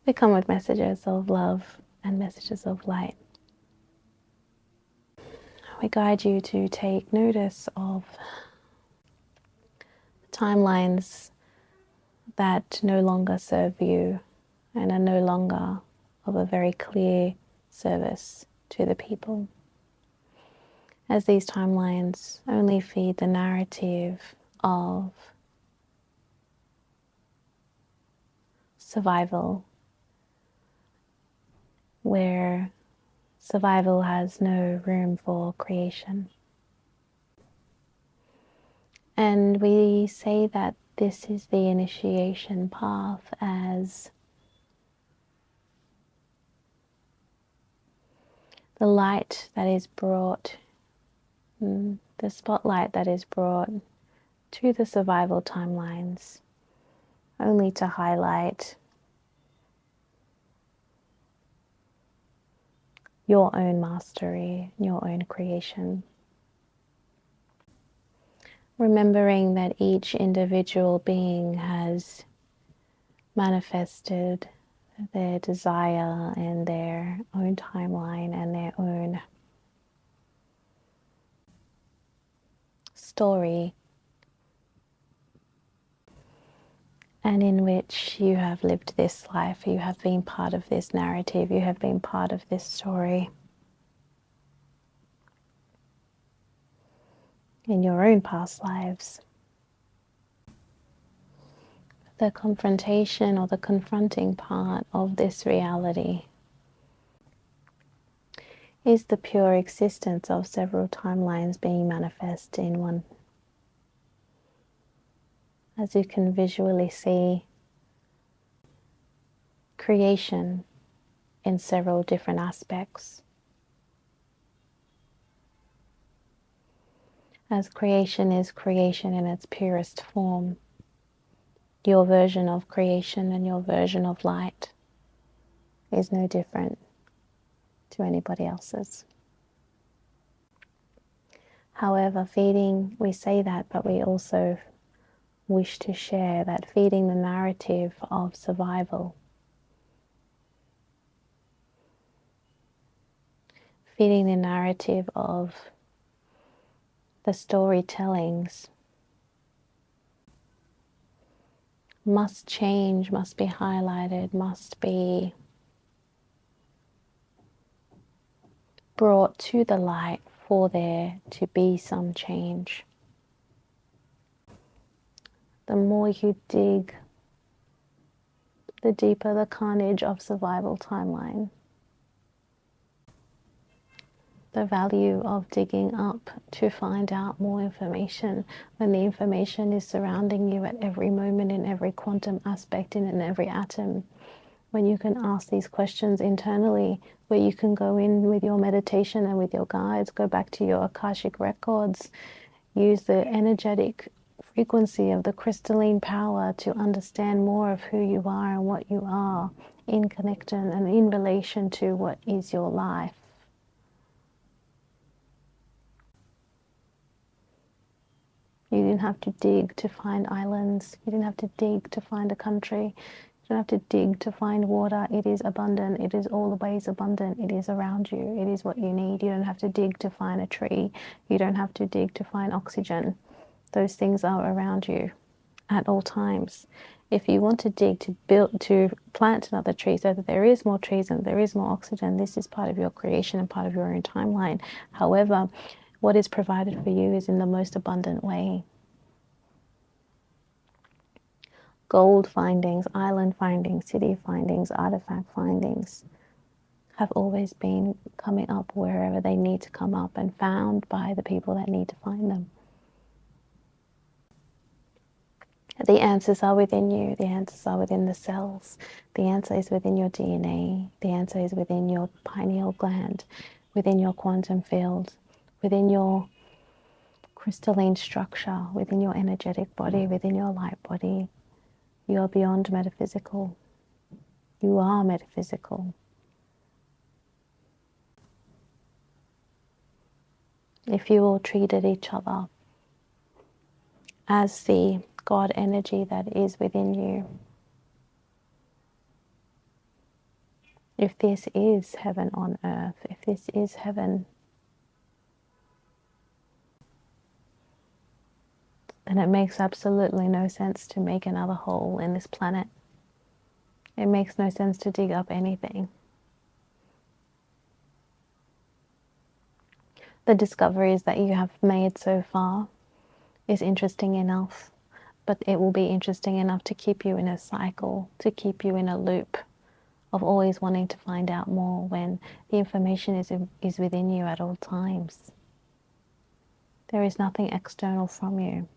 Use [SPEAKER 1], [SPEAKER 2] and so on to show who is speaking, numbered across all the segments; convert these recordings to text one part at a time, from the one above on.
[SPEAKER 1] We come with messages of love and messages of light. We guide you to take notice of timelines that no longer serve you and are no longer of a very clear service to the people, as these timelines only feed the narrative of survival, where survival has no room for creation. And we say that this is the initiation path as the light that is brought, the spotlight that is brought to the survival timelines, only to highlight your own mastery, your own creation. Remembering that each individual being has manifested their desire and their own timeline and their own story, and in which you have lived this life, you have been part of this narrative, you have been part of this story in your own past lives. The confrontation or the confronting part of this reality is the pure existence of several timelines being manifest in one. As you can visually see, creation in several different aspects. As creation is creation in its purest form, your version of creation and your version of light is no different to anybody else's. However, we say that, but we also wish to share that feeding the narrative of survival, feeding the narrative of the storytellings must change, must be highlighted, must be brought to the light for there to be some change. The more you dig, the deeper the carnage of survival timeline. The value of digging up to find out more information when the information is surrounding you at every moment, in every quantum aspect, in every atom. When you can ask these questions internally, where you can go in with your meditation and with your guides, go back to your Akashic records, use the energetic frequency of the crystalline power to understand more of who you are and what you are in connection and in relation to what is your life. You didn't have to dig to find islands. You didn't have to dig to find a country. You don't have to dig to find water. It is abundant. It is always abundant. It is around you. It is what you need. You don't have to dig to find a tree. You don't have to dig to find oxygen. Those things are around you at all times. If you want to dig to plant another tree so that there is more trees and there is more oxygen, this is part of your creation and part of your own timeline. However, what is provided for you is in the most abundant way. Gold findings, island findings, city findings, artifact findings have always been coming up wherever they need to come up and found by the people that need to find them. The answers are within you. The answers are within the cells. The answer is within your DNA. The answer is within your pineal gland, within your quantum field, within your crystalline structure, within your energetic body, within your light body. You are beyond metaphysical. You are metaphysical. If you all treated each other as the God energy that is within you, If this is heaven on earth, if this is heaven, then it makes absolutely no sense to make another hole in this planet. It makes no sense to dig up anything. The discoveries that you have made so far is interesting enough, but it will be interesting enough to keep you in a cycle, to keep you in a loop of always wanting to find out more when the information is within you at all times. There is nothing external from you.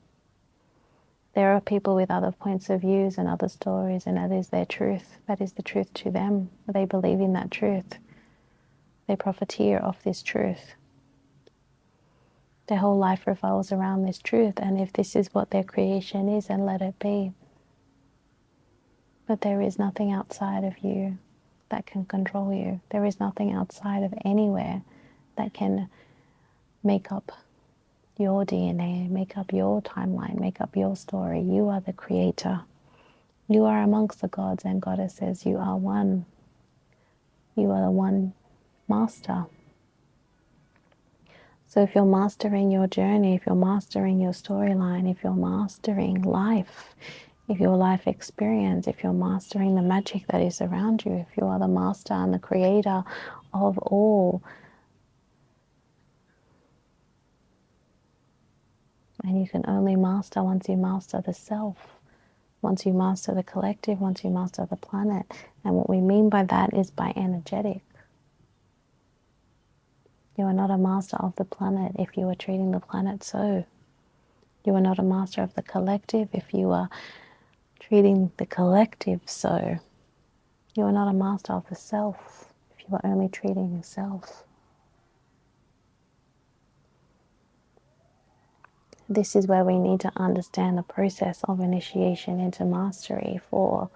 [SPEAKER 1] There are people with other points of views and other stories, and that is their truth. That is the truth to them. They believe in that truth. They profiteer of this truth. Their whole life revolves around this truth, and if this is what their creation is, then let it be. But there is nothing outside of you that can control you. There is nothing outside of anywhere that can make up your DNA, make up your timeline, make up your story. You are the creator. You are amongst the gods and goddesses. You are one. You are the one master. So if you're mastering your journey, if you're mastering your storyline, if you're mastering life, if your life experience, if you're mastering the magic that is around you, if you are the master and the creator of all, and you can only master once you master the self, once you master the collective, once you master the planet. And what we mean by that is by energetic. You are not a master of the planet if you are treating the planet so. You are not a master of the collective if you are treating the collective so. You are not a master of the self if you are only treating yourself. This is where we need to understand the process of initiation into mastery for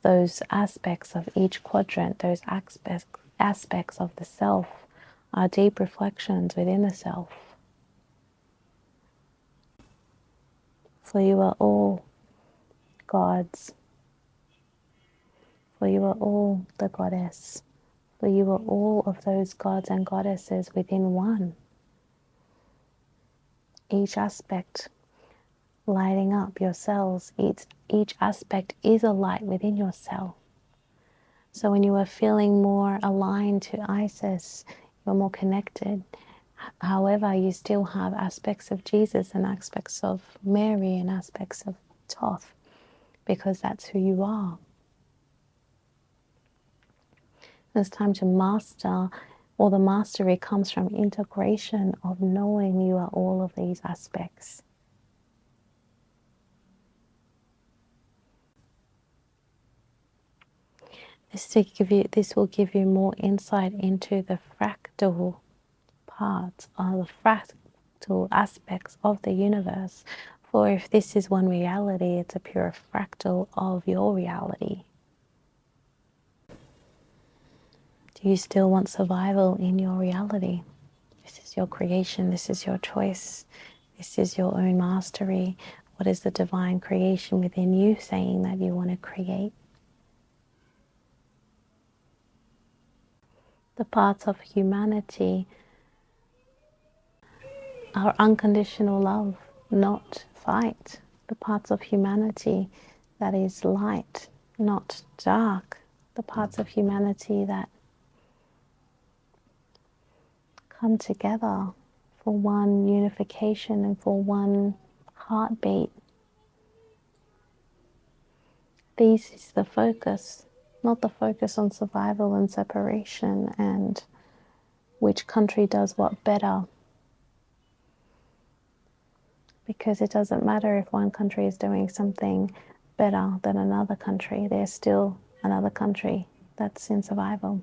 [SPEAKER 1] those aspects of each quadrant, those aspects of the self are deep reflections within the self. For you are all gods. For you are all the goddess. For you are all of those gods and goddesses within one. Each aspect lighting up your cells. Each aspect is a light within your cell. So when you are feeling more aligned to Isis, you're more connected. However, you still have aspects of Jesus and aspects of Mary and aspects of Thoth, because that's who you are. It's time to master, or the mastery comes from integration of knowing you are all of these aspects. This will give you more insight into the fractal parts, or the fractal aspects of the universe. For if this is one reality, it's a pure fractal of your reality. Do you still want survival in your reality? This is your creation, this is your choice, this is your own mastery. What is the divine creation within you saying that you want to create? The parts of humanity are unconditional love, not fight. The parts of humanity that is light, not dark. The parts of humanity that come together for one unification and for one heartbeat. This is the focus, not the focus on survival and separation and which country does what better. Because it doesn't matter if one country is doing something better than another country, there's still another country that's in survival.